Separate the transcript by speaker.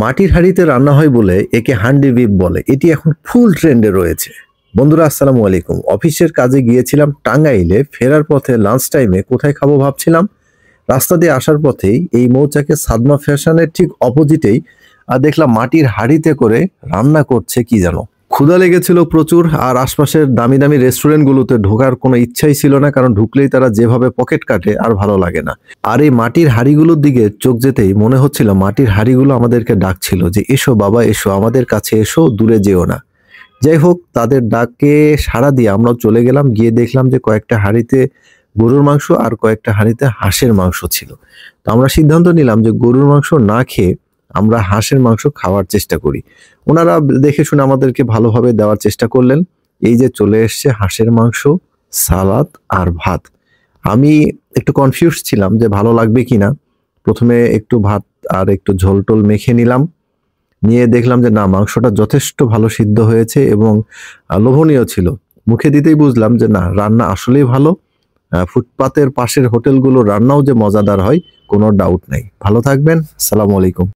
Speaker 1: মাটির হাঁড়িতে রান্না হয় বলে একে হান্ডি বিফ বলে। এটি এখন ফুল ট্রেন্ডে রয়েছে। বন্ধুরা আসসালামু আলাইকুম। অফিসের কাজে গিয়েছিলাম টাঙ্গাইলে, ফেরার পথে লাঞ্চ টাইমে কোথায় খাবো ভাবছিলাম। রাস্তা দিয়ে আসার পথেই এই মৌচাকে সাদমা ফ্যাশনের ঠিক অপোজিটেই দেখলাম মাটির হাঁড়িতে করে রান্না করছে কি জানো। ক্ষুধা লেগেছিল প্রচুর, আর আশপাশের দামি দামি রেস্টুরেন্টগুলোতে ঢোকার কোনো ইচ্ছাই ছিল না, কারণ ঢুকলেই তারা যেভাবে পকেট কাটে আর ভালো লাগে না। আর এই মাটির হাঁড়িগুলোর দিকে চোখ যেতেই মনে হচ্ছিল মাটির হাঁড়িগুলো আমাদেরকে ডাকছিল যে এসো বাবা এসো, আমাদের কাছে এসো, দূরে যেও না। যাই হোক, তাদের ডাকে সাড়া দিয়ে আমরাও চলে গেলাম। গিয়ে দেখলাম যে কয়েকটা হাঁড়িতে গরুর মাংস আর কয়েকটা হাঁড়িতে হাঁসের মাংস ছিল। তো আমরা সিদ্ধান্ত নিলাম যে গরুর মাংস না খেয়ে আমরা হাঁসের মাংস খাওয়ার চেষ্টা করি। ওনারা দেখে শুনে আমাদেরকে ভালোভাবে দেওয়ার চেষ্টা করলেন। এই যে চলে এসছে হাঁসের মাংস, সালাদ আর ভাত। আমি একটু কনফিউজ ছিলাম যে ভালো লাগবে কিনা। প্রথমে একটু ভাত আর একটু ঝোল টোল মেখে নিলাম। নিয়ে দেখলাম যে না, মাংসটা যথেষ্ট ভালো সিদ্ধ হয়েছে এবং লোভনীয় ছিল। মুখে দিতেই বুঝলাম যে না, রান্না আসলেই ভালো। ফুটপাতের পাশের হোটেলগুলো রান্নাও যে মজাদার হয় কোনো ডাউট নাই। ভালো থাকবেন। আসসালামু আলাইকুম।